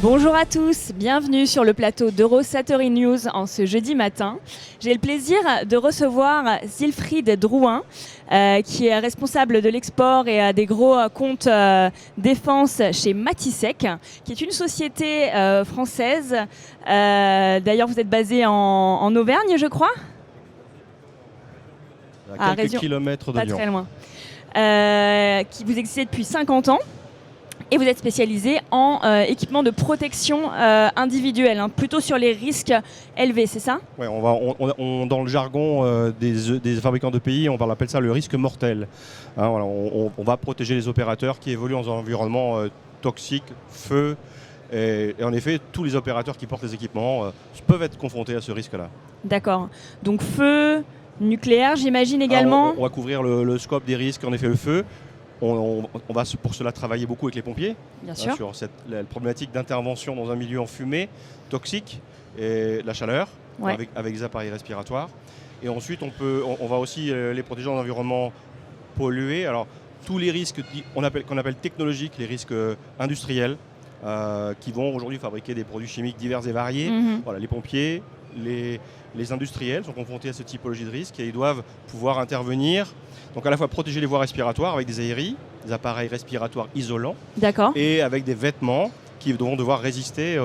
Bonjour à tous, bienvenue sur le plateau d'Eurosatory News en ce jeudi matin. J'ai le plaisir de recevoir Siegfried Drouin, qui est responsable de l'export et des gros comptes défense chez Matisec, qui est une société française. D'ailleurs, vous êtes basé en Auvergne, je crois ? À quelques kilomètres de Pas Lyon. très loin. Qui vous existez depuis 50 ans. Et vous êtes spécialisé en équipement de protection individuelle, plutôt sur les risques élevés, c'est ça ? Ouais, dans le jargon des fabricants de pays, on appelle ça le risque mortel. Voilà, on va protéger les opérateurs qui évoluent dans un environnement toxique, feu. Et en effet, tous les opérateurs qui portent les équipements peuvent être confrontés à ce risque-là. D'accord. Donc feu, nucléaire, j'imagine également. On va couvrir le scope des risques, en effet le feu. On va pour cela travailler beaucoup avec les pompiers. Bien sûr. Sur la problématique d'intervention dans un milieu en fumée, toxique, et la chaleur, Ouais. avec des appareils respiratoires. Et ensuite, on va aussi les protéger dans un environnement pollué. Alors, tous les risques qu'on appelle technologiques, les risques industriels, qui vont aujourd'hui fabriquer des produits chimiques divers et variés. Voilà, les pompiers, les industriels sont confrontés à cette typologie de risque et ils doivent pouvoir intervenir, donc à la fois protéger les voies respiratoires avec des aéries, des appareils respiratoires isolants, D'accord. et avec des vêtements qui vont devoir résister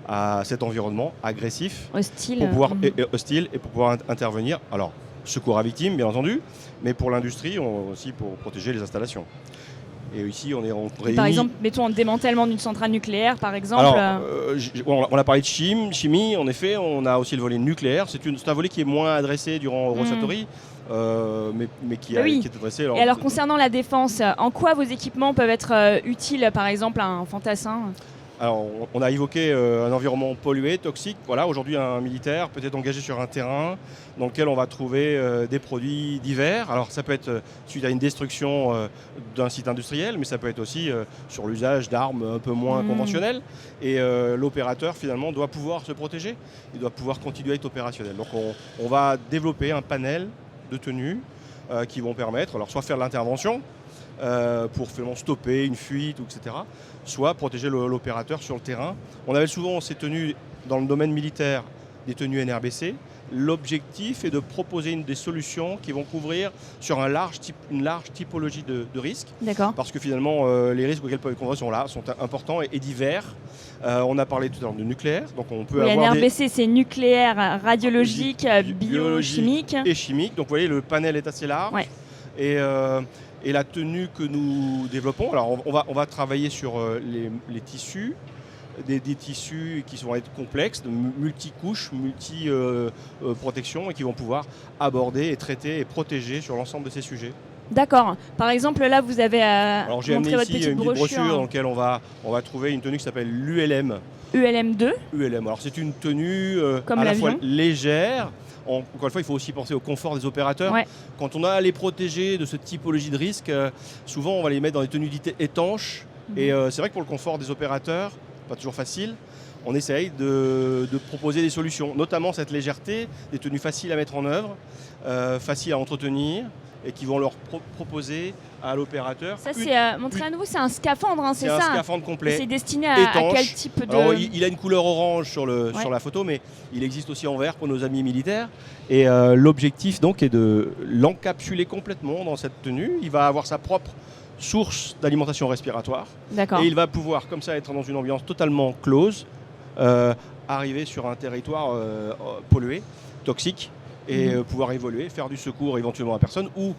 à cet environnement agressif, Hostile. pour pouvoir, hostile, et pour pouvoir intervenir. Alors, secours à victimes, bien entendu, mais pour l'industrie, aussi pour protéger les installations. Et ici, on est réunis. Par exemple, mettons un démantèlement d'une centrale nucléaire, par exemple. Alors, on a parlé de chimie, en effet, on a aussi le volet nucléaire. C'est un volet qui est moins adressé durant Eurosatory, mais qui est adressé. Et alors, concernant la défense, en quoi vos équipements peuvent être utiles, par exemple, à un fantassin ? Alors, on a évoqué un environnement pollué, toxique. Voilà, aujourd'hui, un militaire peut être engagé sur un terrain dans lequel on va trouver des produits divers. Alors, ça peut être suite à une destruction d'un site industriel, mais ça peut être aussi sur l'usage d'armes un peu moins conventionnelles. Et l'opérateur, finalement, doit pouvoir se protéger. Il doit pouvoir continuer à être opérationnel. Donc, on va développer un panel de tenues qui vont permettre, alors, soit faire de l'intervention, pour finalement stopper une fuite, etc., soit protéger l'opérateur sur le terrain. On avait souvent ces tenues dans le domaine militaire, des tenues NRBC. L'objectif est de proposer des solutions qui vont couvrir sur une large typologie de risques. D'accord. Parce que finalement, les risques auxquels peuvent être confrontés sont importants et divers. On a parlé tout à l'heure de nucléaire. Donc on peut avoir NRBC, c'est nucléaire, radiologique, biochimique. Et chimique. Donc vous voyez, le panel est assez large. Ouais. Et la tenue que nous développons, alors on va travailler sur les tissus, des tissus qui vont être complexes, multicouches, multi-protections, et qui vont pouvoir aborder et traiter et protéger sur l'ensemble de ces sujets. D'accord. Par exemple, là, vous avez alors j'ai amené montré votre ici petite une petite brochure dans brochure. laquelle on va trouver une tenue qui s'appelle l'ULM. ULM2. ULM. Alors c'est une tenue Comme à la fois l'avion. légère. Encore une fois, il faut aussi penser au confort des opérateurs. Ouais. Quand on a à les protéger de cette typologie de risque, souvent on va les mettre dans des tenues dites étanches. Et c'est vrai que pour le confort des opérateurs, pas toujours facile, on essaye de proposer des solutions, notamment cette légèreté, des tenues faciles à mettre en œuvre, faciles à entretenir, et qui vont leur proposer à l'opérateur. Ça, c'est montrez à nouveau, c'est un scaphandre, c'est ça ? C'est un scaphandre complet. C'est destiné à quel type de... Alors, il a une couleur orange sur la photo, mais il existe aussi en vert pour nos amis militaires. Et l'objectif donc est de l'encapsuler complètement dans cette tenue. Il va avoir sa propre source d'alimentation respiratoire. D'accord. Et il va pouvoir, comme ça, être dans une ambiance totalement close, arriver sur un territoire pollué, toxique, et pouvoir évoluer, faire du secours éventuellement à personne ou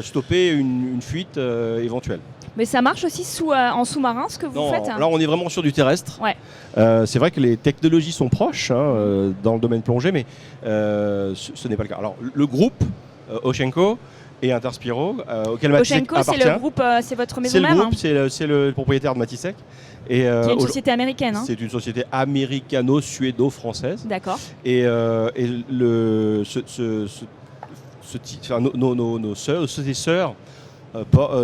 stopper une fuite éventuelle. Mais ça marche aussi en sous-marin, ce que vous faites ? Là on est vraiment sur du terrestre. Ouais. C'est vrai que les technologies sont proches dans le domaine plongée, mais ce n'est pas le cas. Alors le groupe Ochenko et Interspiro, auquel Matisec appartient. Ochenko, c'est le groupe, c'est votre maison mère ? C'est le propriétaire de Matisec. Qui est une société américaine. C'est une société américano-suédo-française. D'accord. Et nos sœurs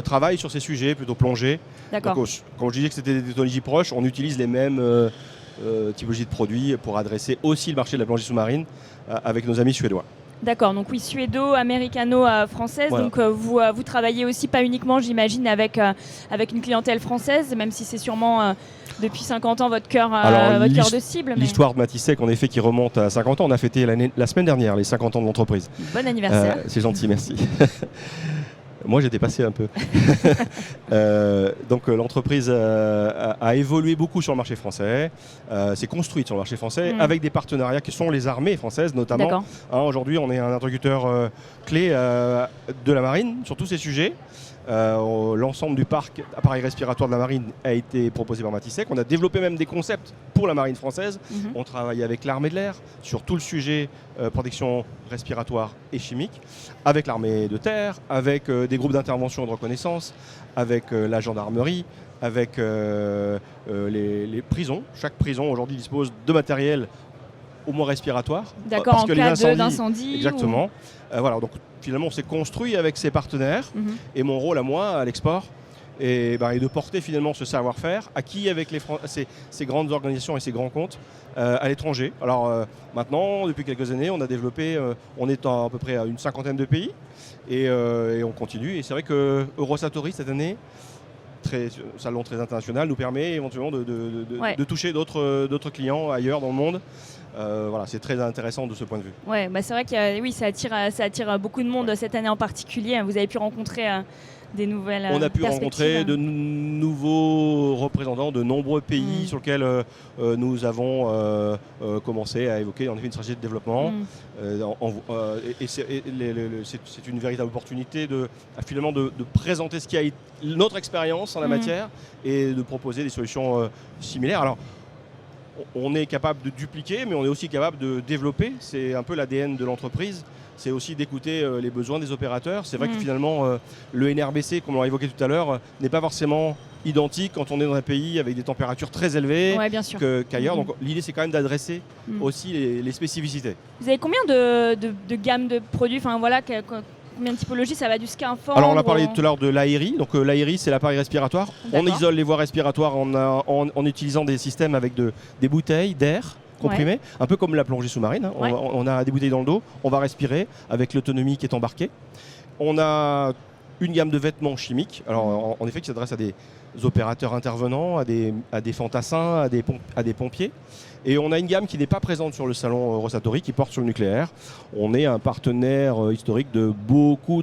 travaillent sur ces sujets, plutôt plongée. D'accord. Donc, quand je disais que c'était des technologies proches, on utilise les mêmes typologies de produits pour adresser aussi le marché de la plongée sous-marine avec nos amis suédois. D'accord, donc oui, suédo-américano-française. Voilà. Donc vous travaillez aussi pas uniquement, j'imagine, avec une clientèle française, même si c'est sûrement depuis 50 ans votre cœur de cible. Mais... L'histoire de Matissek, en effet, qui remonte à 50 ans. On a fêté la semaine dernière les 50 ans de l'entreprise. Bon anniversaire. C'est gentil, merci. Moi, j'étais passé un peu. Donc, l'entreprise a évolué beaucoup sur le marché français, s'est construite sur le marché français avec des partenariats qui sont les armées françaises notamment. Aujourd'hui, on est un interlocuteur clé de la marine sur tous ces sujets. L'ensemble du parc appareils respiratoires de la marine a été proposé par Matissek. On a développé même des concepts pour la marine française. On travaille avec l'armée de l'air sur tout le sujet protection respiratoire et chimique, avec l'armée de terre, avec des groupes d'intervention et de reconnaissance, avec la gendarmerie, avec les prisons. Chaque prison aujourd'hui dispose de matériel au moins respiratoire. D'accord, en cas d'incendie. Exactement. Voilà, donc finalement on s'est construit avec ses partenaires et mon rôle à moi à l'export est de porter finalement ce savoir-faire acquis avec ces grandes organisations et ces grands comptes à l'étranger. Alors maintenant, depuis quelques années, on a développé, on est à peu près à une 50aine de pays et on continue. Et c'est vrai que Eurosatory cette année, salon très international, nous permet éventuellement de toucher d'autres clients ailleurs dans le monde. Voilà, c'est très intéressant de ce point de vue. Ouais, c'est vrai que ça attire beaucoup de monde cette année en particulier. Vous avez pu rencontrer des nouvelles On a pu rencontrer de nouveaux représentants de nombreux pays sur lesquels nous avons commencé à évoquer en effet une stratégie de développement. C'est une véritable opportunité finalement de présenter ce qui a été notre expérience en la matière et de proposer des solutions similaires. Alors, on est capable de dupliquer, mais on est aussi capable de développer. C'est un peu l'ADN de l'entreprise. C'est aussi d'écouter les besoins des opérateurs. C'est vrai que finalement, le NRBC, comme on l'a évoqué tout à l'heure, n'est pas forcément identique quand on est dans un pays avec des températures très élevées qu'ailleurs. Donc l'idée, c'est quand même d'adresser aussi les spécificités. Vous avez combien de gammes de produits, combien de typologies? Ça va du scaphandre. Alors on a parlé tout à l'heure de l'AERI. Donc l'AERI, c'est l'appareil respiratoire. On isole les voies respiratoires en utilisant des systèmes avec des bouteilles d'air comprimé, un peu comme la plongée sous-marine. On a des bouteilles dans le dos, on va respirer avec l'autonomie qui est embarquée. On a une gamme de vêtements chimiques, alors en effet qui s'adresse à des opérateurs intervenants, à des fantassins, à des pompiers. Et on a une gamme qui n'est pas présente sur le salon Eurosatory, qui porte sur le nucléaire. On est un partenaire historique de beaucoup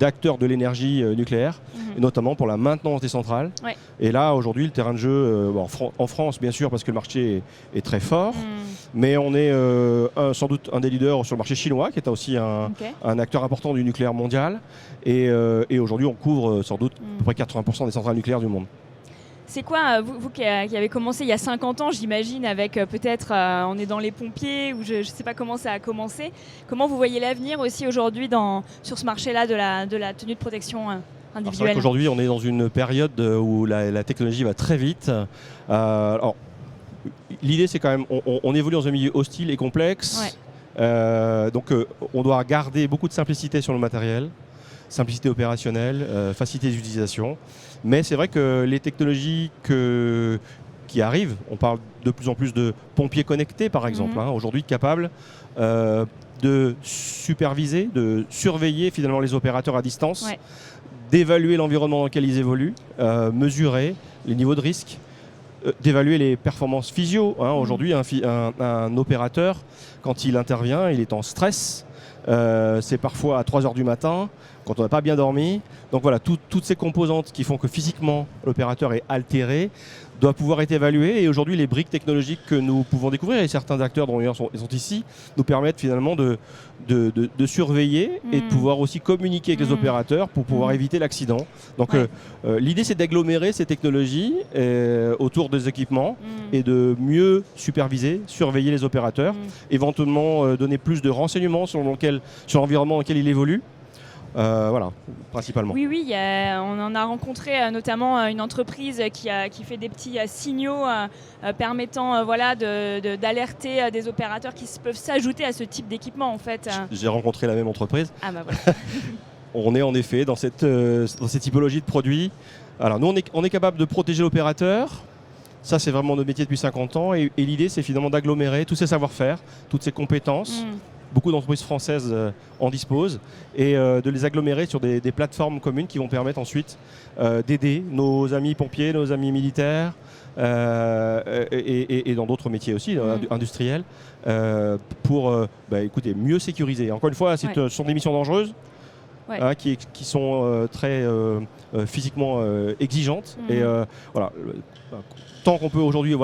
d'acteurs de l'énergie nucléaire, et notamment pour la maintenance des centrales. Et là, aujourd'hui, le terrain de jeu, en France, bien sûr, parce que le marché est très fort, mais on est sans doute un des leaders sur le marché chinois, qui est aussi un acteur important du nucléaire mondial. Et aujourd'hui, on couvre sans doute à peu près 80% des centrales nucléaires du monde. C'est quoi, vous qui avez commencé il y a 50 ans, j'imagine, avec peut-être, on est dans les pompiers, ou je ne sais pas comment ça a commencé. Comment vous voyez l'avenir aussi aujourd'hui sur ce marché-là de la tenue de protection individuelle? C'est vrai qu'aujourd'hui, on est dans une période où la technologie va très vite. Alors, l'idée, c'est quand même, on évolue dans un milieu hostile et complexe. Donc, on doit garder beaucoup de simplicité sur le matériel. Simplicité opérationnelle, facilité d'utilisation. Mais c'est vrai que les technologies qui arrivent, on parle de plus en plus de pompiers connectés par exemple, aujourd'hui capables de superviser, de surveiller finalement les opérateurs à distance, d'évaluer l'environnement dans lequel ils évoluent, mesurer les niveaux de risque, d'évaluer les performances physio. Aujourd'hui, un opérateur, quand il intervient, il est en stress. C'est parfois à 3h du matin, quand on n'a pas bien dormi. Donc voilà, toutes ces composantes qui font que physiquement l'opérateur est altéré doivent pouvoir être évaluées. Et aujourd'hui, les briques technologiques que nous pouvons découvrir, et certains acteurs dont ils sont ici, nous permettent finalement de surveiller et de pouvoir aussi communiquer avec les opérateurs pour pouvoir éviter l'accident. Donc l'idée, c'est d'agglomérer ces technologies autour des équipements et de mieux superviser, surveiller les opérateurs, éventuellement donner plus de renseignements sur l'environnement dans lequel il évolue. Voilà, principalement. Oui, on en a rencontré notamment une entreprise qui fait des petits signaux permettant d'alerter des opérateurs qui peuvent s'ajouter à ce type d'équipement en fait. J'ai rencontré la même entreprise. Ah bah voilà. On est en effet dans cette typologie de produits. Alors nous, on est capable de protéger l'opérateur. Ça, c'est vraiment notre métier depuis 50 ans. Et l'idée, c'est finalement d'agglomérer tous ces savoir-faire, toutes ces compétences beaucoup d'entreprises françaises en disposent, et de les agglomérer sur des plateformes communes qui vont permettre ensuite d'aider nos amis pompiers, nos amis militaires, et dans d'autres métiers aussi, industriels, pour écoutez, mieux sécuriser. Encore une fois, ce sont des missions dangereuses, qui sont très physiquement exigeantes. Et voilà, tant qu'on peut aujourd'hui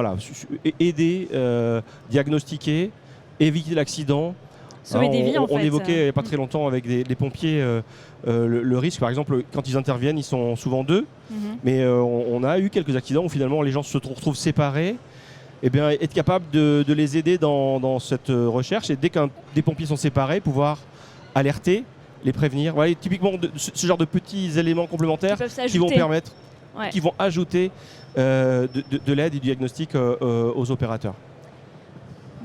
aider, diagnostiquer, éviter l'accident. Sauver des vies, on évoquait il n'y a pas très longtemps avec des pompiers le risque, par exemple, quand ils interviennent, ils sont souvent deux, mais on a eu quelques accidents où finalement les gens se retrouvent séparés. Et bien, être capable de les aider dans cette recherche, et dès qu'un des pompiers sont séparés, pouvoir alerter, les prévenir. Voilà, typiquement ce genre de petits éléments complémentaires qui vont permettre, qui vont ajouter de l'aide et du diagnostic aux opérateurs.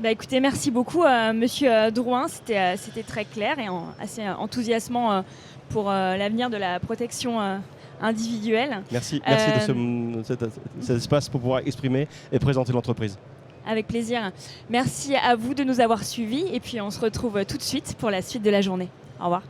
Écoutez, merci beaucoup, Monsieur Drouin. C'était très clair et assez enthousiasmant pour l'avenir de la protection individuelle. Merci de cet espace pour pouvoir exprimer et présenter l'entreprise. Avec plaisir. Merci à vous de nous avoir suivis et puis on se retrouve tout de suite pour la suite de la journée. Au revoir.